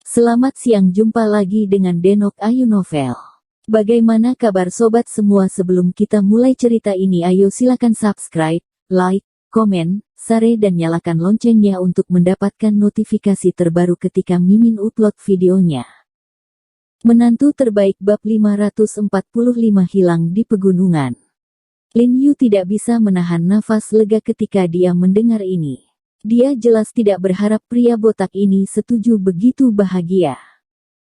Selamat siang, jumpa lagi dengan Denok Ayu Novel. Bagaimana kabar sobat semua? Sebelum kita mulai cerita ini, ayo silakan subscribe, like, komen, share dan nyalakan loncengnya untuk mendapatkan notifikasi terbaru ketika Mimin upload videonya. Menantu terbaik bab 545 hilang di pegunungan. Lin Yu tidak bisa menahan nafas lega ketika dia mendengar ini. Dia jelas tidak berharap pria botak ini setuju begitu bahagia.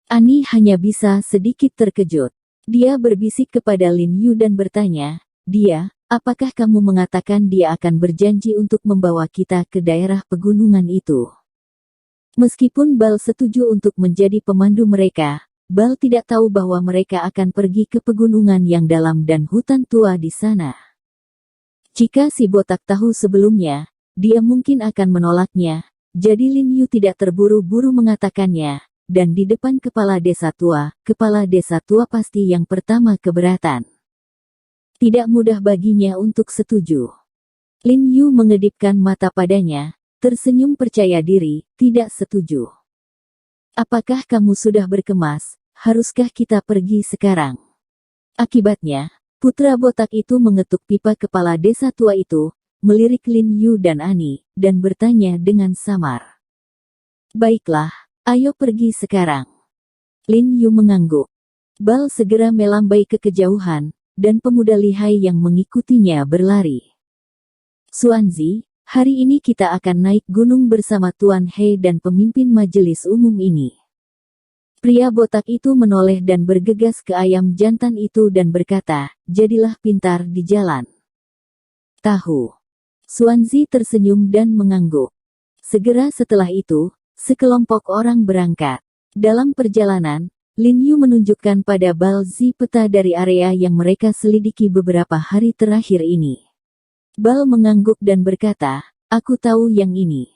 Ani hanya bisa sedikit terkejut. Dia berbisik kepada Lin Yu dan bertanya, "Dia, apakah kamu mengatakan dia akan berjanji untuk membawa kita ke daerah pegunungan itu?" Meskipun Bal setuju untuk menjadi pemandu mereka, Bal tidak tahu bahwa mereka akan pergi ke pegunungan yang dalam dan hutan tua di sana. Jika si botak tahu sebelumnya, dia mungkin akan menolaknya, jadi Lin Yu tidak terburu-buru mengatakannya, dan di depan kepala desa tua pasti yang pertama keberatan. Tidak mudah baginya untuk setuju. Lin Yu mengedipkan mata padanya, tersenyum percaya diri, tidak setuju. "Apakah kamu sudah berkemas? Haruskah kita pergi sekarang?" Akibatnya, putra botak itu mengetuk pipa kepala desa tua itu, melirik Lin Yu dan Ani, dan bertanya dengan samar. "Baiklah, ayo pergi sekarang." Lin Yu mengangguk. Bal segera melambai ke kejauhan, dan pemuda lihai yang mengikutinya berlari. "Xuanzi, hari ini kita akan naik gunung bersama Tuan He dan pemimpin majelis umum ini." Pria botak itu menoleh dan bergegas ke ayam jantan itu dan berkata, "Jadilah pintar di jalan." "Tahu." Xuanzi tersenyum dan mengangguk. Segera setelah itu, sekelompok orang berangkat. Dalam perjalanan, Lin Yu menunjukkan pada Bal Zi peta dari area yang mereka selidiki beberapa hari terakhir ini. Bal mengangguk dan berkata, "Aku tahu yang ini."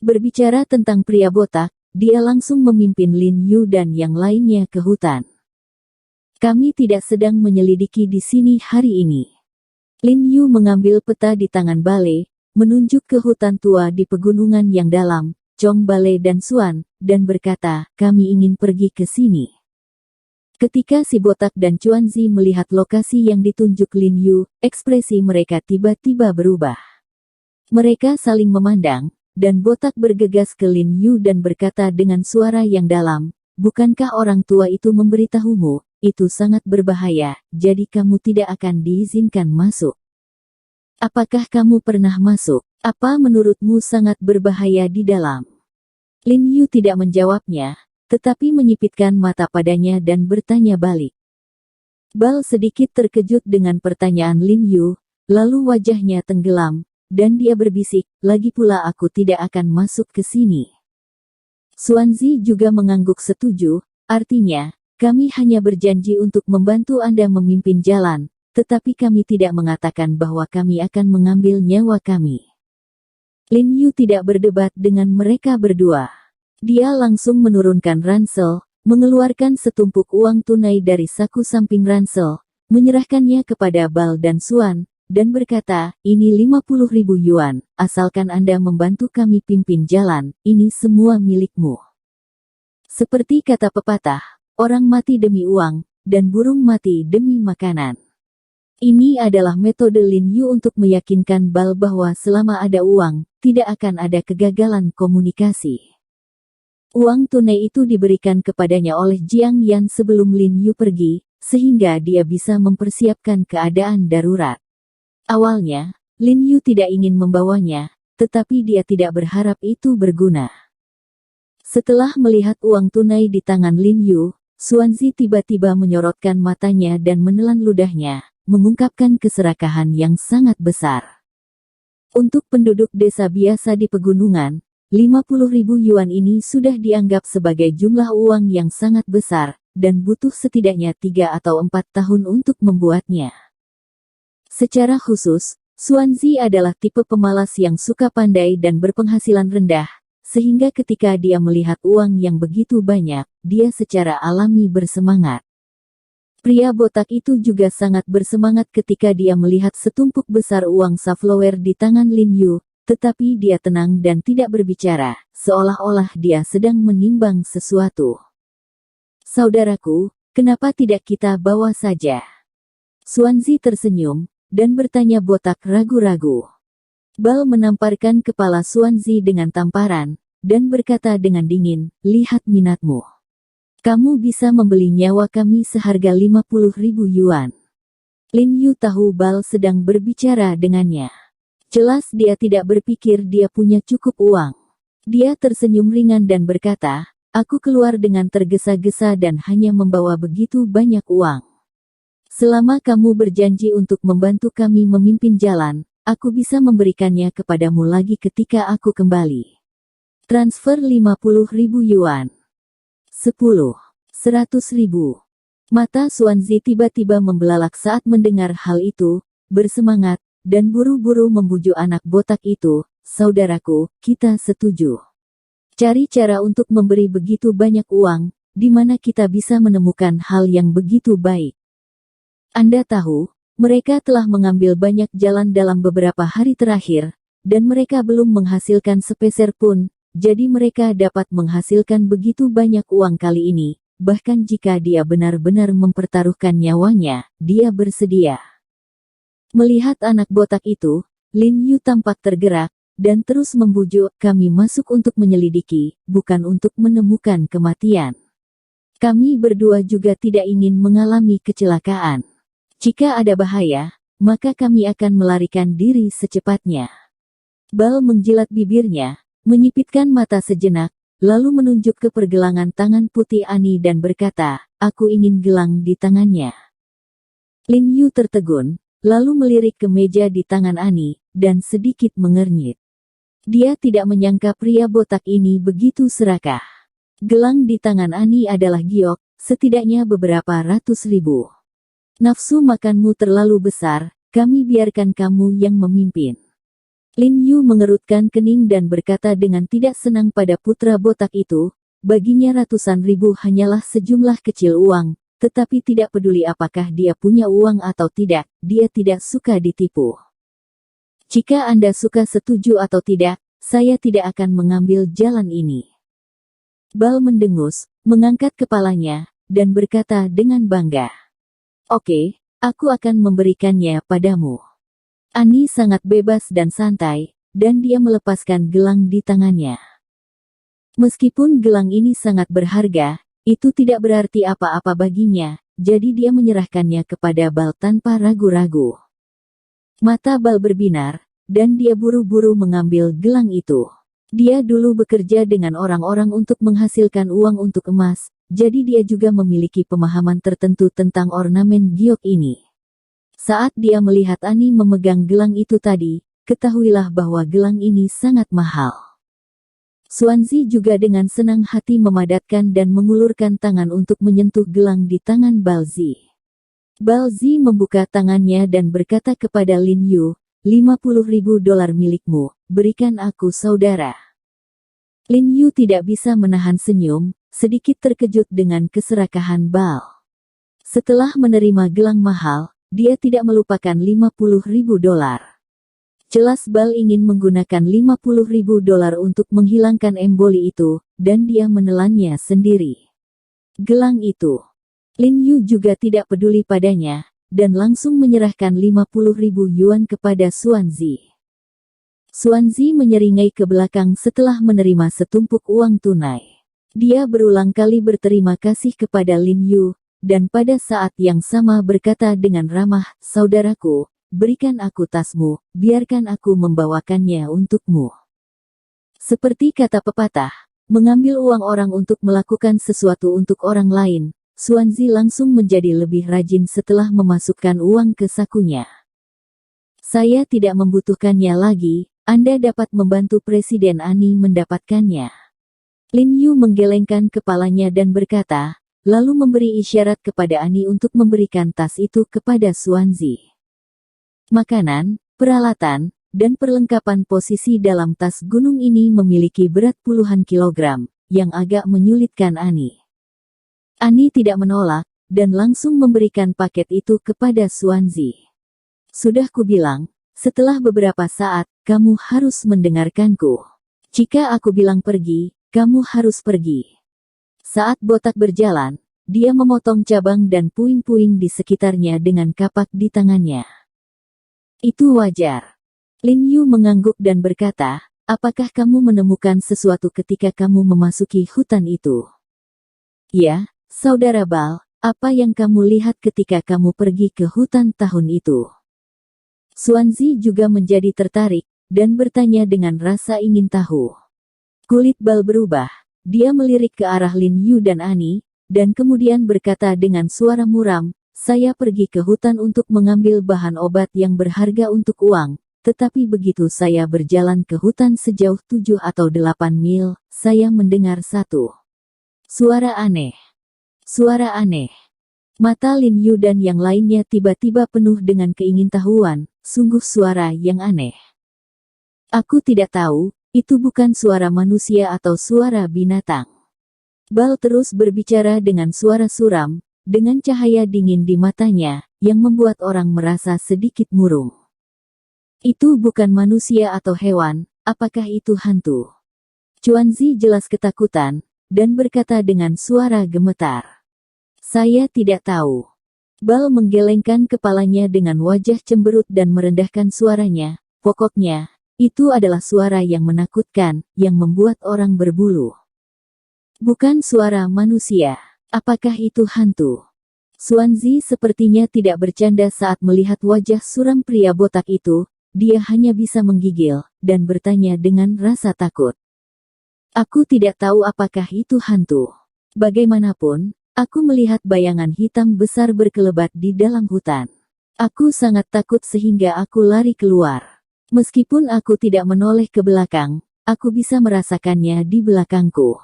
Berbicara tentang pria botak, dia langsung memimpin Lin Yu dan yang lainnya ke hutan. "Kami tidak sedang menyelidiki di sini hari ini." Lin Yu mengambil peta di tangan Bale, menunjuk ke hutan tua di pegunungan yang dalam, Chong Bale dan Xuan, dan berkata, "Kami ingin pergi ke sini." Ketika si botak dan Xuanzi melihat lokasi yang ditunjuk Lin Yu, ekspresi mereka tiba-tiba berubah. Mereka saling memandang, dan botak bergegas ke Lin Yu dan berkata dengan suara yang dalam, "Bukankah orang tua itu memberitahumu? Itu sangat berbahaya, jadi kamu tidak akan diizinkan masuk." "Apakah kamu pernah masuk? Apa menurutmu sangat berbahaya di dalam?" Lin Yu tidak menjawabnya, tetapi menyipitkan mata padanya dan bertanya balik. Bal sedikit terkejut dengan pertanyaan Lin Yu, lalu wajahnya tenggelam, dan dia berbisik, "Lagi pula aku tidak akan masuk ke sini." Xuanzi juga mengangguk setuju, artinya, "Kami hanya berjanji untuk membantu Anda memimpin jalan, tetapi kami tidak mengatakan bahwa kami akan mengambil nyawa kami." Lin Yu tidak berdebat dengan mereka berdua. Dia langsung menurunkan ransel, mengeluarkan setumpuk uang tunai dari saku samping ransel, menyerahkannya kepada Bal dan Xuan, dan berkata, "Ini 50.000 yuan, asalkan Anda membantu kami pimpin jalan, ini semua milikmu." Seperti kata pepatah, orang mati demi uang, dan burung mati demi makanan. Ini adalah metode Lin Yu untuk meyakinkan Bal bahwa selama ada uang, tidak akan ada kegagalan komunikasi. Uang tunai itu diberikan kepadanya oleh Jiang Yan sebelum Lin Yu pergi, sehingga dia bisa mempersiapkan keadaan darurat. Awalnya, Lin Yu tidak ingin membawanya, tetapi dia tidak berharap itu berguna. Setelah melihat uang tunai di tangan Lin Yu, Xuanzi tiba-tiba menyorotkan matanya dan menelan ludahnya, mengungkapkan keserakahan yang sangat besar. Untuk penduduk desa biasa di pegunungan, 50.000 yuan ini sudah dianggap sebagai jumlah uang yang sangat besar, dan butuh setidaknya 3 atau 4 tahun untuk membuatnya. Secara khusus, Xuanzi adalah tipe pemalas yang suka pandai dan berpenghasilan rendah, sehingga ketika dia melihat uang yang begitu banyak, dia secara alami bersemangat. Pria botak itu juga sangat bersemangat ketika dia melihat setumpuk besar uang safflower di tangan Lin Yu, tetapi dia tenang dan tidak berbicara, seolah-olah dia sedang menimbang sesuatu. Saudaraku, kenapa tidak kita bawa saja? Swansea tersenyum, dan bertanya botak ragu-ragu. Bal menamparkan kepala Swansea dengan tamparan, dan berkata dengan dingin, lihat minatmu. Kamu bisa membeli nyawa kami seharga 50.000 yuan. Lin Yu tahu Bal sedang berbicara dengannya. Jelas dia tidak berpikir dia punya cukup uang. Dia tersenyum ringan dan berkata, aku keluar dengan tergesa-gesa dan hanya membawa begitu banyak uang. Selama kamu berjanji untuk membantu kami memimpin jalan, aku bisa memberikannya kepadamu lagi ketika aku kembali. Transfer 50.000 yuan. 10. 100.000. Mata Swansea tiba-tiba membelalak saat mendengar hal itu, bersemangat, dan buru-buru membujuk anak botak itu, saudaraku, kita setuju. Cari cara untuk memberi begitu banyak uang, di mana kita bisa menemukan hal yang begitu baik. Anda tahu, mereka telah mengambil banyak jalan dalam beberapa hari terakhir, dan mereka belum menghasilkan sepeser pun, jadi mereka dapat menghasilkan begitu banyak uang kali ini, bahkan jika dia benar-benar mempertaruhkan nyawanya, dia bersedia. Melihat anak botak itu, Lin Yu tampak tergerak, dan terus membujuk, kami masuk untuk menyelidiki, bukan untuk menemukan kematian. Kami berdua juga tidak ingin mengalami kecelakaan. Jika ada bahaya, maka kami akan melarikan diri secepatnya. Bal menjilat bibirnya, menyipitkan mata sejenak, lalu menunjuk ke pergelangan tangan putih Ani dan berkata, aku ingin gelang di tangannya. Lin Yu tertegun, lalu melirik ke meja di tangan Ani, dan sedikit mengernyit. Dia tidak menyangka pria botak ini begitu serakah. Gelang di tangan Ani adalah giok, setidaknya beberapa ratus ribu. Nafsu makanmu terlalu besar, kami biarkan kamu yang memimpin. Lin Yu mengerutkan kening dan berkata dengan tidak senang pada putra botak itu, baginya ratusan ribu hanyalah sejumlah kecil uang, tetapi tidak peduli apakah dia punya uang atau tidak, dia tidak suka ditipu. Jika Anda suka setuju atau tidak, saya tidak akan mengambil jalan ini. Bal mendengus, mengangkat kepalanya, dan berkata dengan bangga. Oke, aku akan memberikannya padamu. Ani sangat bebas dan santai, dan dia melepaskan gelang di tangannya. Meskipun gelang ini sangat berharga, itu tidak berarti apa-apa baginya, jadi dia menyerahkannya kepada Bal tanpa ragu-ragu. Mata Bal berbinar, dan dia buru-buru mengambil gelang itu. Dia dulu bekerja dengan orang-orang untuk menghasilkan uang untuk emas, jadi dia juga memiliki pemahaman tertentu tentang ornamen giok ini. Saat dia melihat Ani memegang gelang itu tadi, ketahuilah bahwa gelang ini sangat mahal. Swansea juga dengan senang hati memadatkan dan mengulurkan tangan untuk menyentuh gelang di tangan Balzi. Balzi membuka tangannya dan berkata kepada Lin Yu, 50.000 dolar milikmu, berikan aku saudara. Lin Yu tidak bisa menahan senyum, sedikit terkejut dengan keserakahan Bal. Setelah menerima gelang mahal, dia tidak melupakan 50.000 dolar. Jelas Bal ingin menggunakan 50.000 dolar untuk menghilangkan emboli itu, dan dia menelannya sendiri. Gelang itu. Lin Yu juga tidak peduli padanya, dan langsung menyerahkan 50.000 yuan kepada Swansea. Swansea menyeringai ke belakang setelah menerima setumpuk uang tunai. Dia berulang kali berterima kasih kepada Lin Yu, dan pada saat yang sama berkata dengan ramah, saudaraku, berikan aku tasmu, biarkan aku membawakannya untukmu. Seperti kata pepatah, mengambil uang orang untuk melakukan sesuatu untuk orang lain, Swansea langsung menjadi lebih rajin setelah memasukkan uang ke sakunya. Saya tidak membutuhkannya lagi, Anda dapat membantu Presiden Ani mendapatkannya. Lin Yu menggelengkan kepalanya dan berkata, lalu memberi isyarat kepada Ani untuk memberikan tas itu kepada Swansea. Makanan, peralatan, dan perlengkapan posisi dalam tas gunung ini memiliki berat puluhan kilogram, yang agak menyulitkan Ani. Ani tidak menolak, dan langsung memberikan paket itu kepada Swansea. Sudah kubilang, setelah beberapa saat, kamu harus mendengarkanku. Jika aku bilang pergi, kamu harus pergi. Saat botak berjalan, dia memotong cabang dan puing-puing di sekitarnya dengan kapak di tangannya. Itu wajar. Lin Yu mengangguk dan berkata, apakah kamu menemukan sesuatu ketika kamu memasuki hutan itu? Ya, Saudara Bal, apa yang kamu lihat ketika kamu pergi ke hutan tahun itu? Xuanzi juga menjadi tertarik, dan bertanya dengan rasa ingin tahu. Kulit Bal berubah, dia melirik ke arah Lin Yu dan Ani, dan kemudian berkata dengan suara muram, saya pergi ke hutan untuk mengambil bahan obat yang berharga untuk uang, tetapi begitu saya berjalan ke hutan sejauh 7 atau 8 mil, saya mendengar satu suara aneh. Suara aneh. Mata Lin Yu dan yang lainnya tiba-tiba penuh dengan keingintahuan, sungguh suara yang aneh. Aku tidak tahu, itu bukan suara manusia atau suara binatang. Bal terus berbicara dengan suara suram, dengan cahaya dingin di matanya, yang membuat orang merasa sedikit murung. Itu bukan manusia atau hewan, apakah itu hantu? Xuanzi jelas ketakutan, dan berkata dengan suara gemetar. Saya tidak tahu. Bal menggelengkan kepalanya dengan wajah cemberut dan merendahkan suaranya, pokoknya, itu adalah suara yang menakutkan, yang membuat orang berbulu. Bukan suara manusia. Apakah itu hantu? Xuanzi sepertinya tidak bercanda saat melihat wajah suram pria botak itu, dia hanya bisa menggigil, dan bertanya dengan rasa takut. Aku tidak tahu apakah itu hantu. Bagaimanapun, aku melihat bayangan hitam besar berkelebat di dalam hutan. Aku sangat takut sehingga aku lari keluar. Meskipun aku tidak menoleh ke belakang, aku bisa merasakannya di belakangku.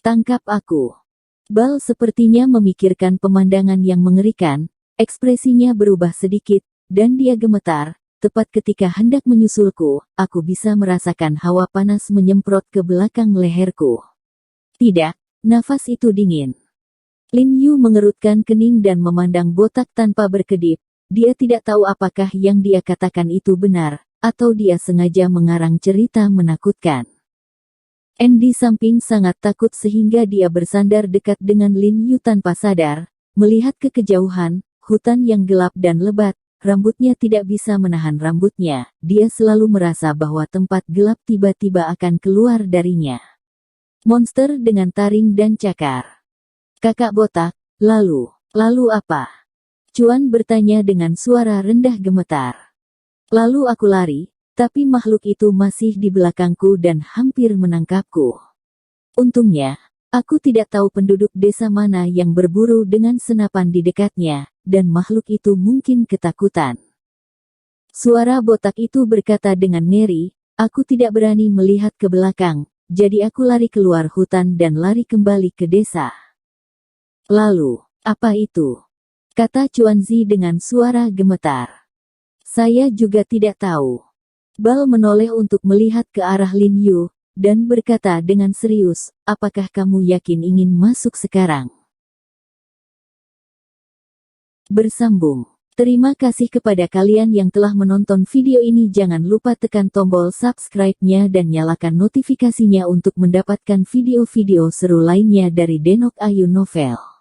Tangkap aku. Bal sepertinya memikirkan pemandangan yang mengerikan, ekspresinya berubah sedikit, dan dia gemetar, tepat ketika hendak menyusulku, aku bisa merasakan hawa panas menyemprot ke belakang leherku. Tidak, nafas itu dingin. Lin Yu mengerutkan kening dan memandang botak tanpa berkedip, dia tidak tahu apakah yang dia katakan itu benar, atau dia sengaja mengarang cerita menakutkan. Di samping sangat takut sehingga dia bersandar dekat dengan Lin Yu tanpa sadar, melihat ke kejauhan, hutan yang gelap dan lebat, rambutnya tidak bisa menahan rambutnya, dia selalu merasa bahwa tempat gelap tiba-tiba akan keluar darinya. Monster dengan taring dan cakar. Kakak botak, lalu apa? Cuan bertanya dengan suara rendah gemetar. Lalu aku lari, tapi makhluk itu masih di belakangku dan hampir menangkapku. Untungnya, aku tidak tahu penduduk desa mana yang berburu dengan senapan di dekatnya, dan makhluk itu mungkin ketakutan. Suara botak itu berkata dengan ngeri, aku tidak berani melihat ke belakang, jadi aku lari keluar hutan dan lari kembali ke desa. Lalu, apa itu? Kata Xuanzi dengan suara gemetar. Saya juga tidak tahu. Bal menoleh untuk melihat ke arah Lin Yu, dan berkata dengan serius, apakah kamu yakin ingin masuk sekarang? Bersambung. Terima kasih kepada kalian yang telah menonton video ini. Jangan lupa tekan tombol subscribe-nya dan nyalakan notifikasinya untuk mendapatkan video-video seru lainnya dari Denok Ayu Novel.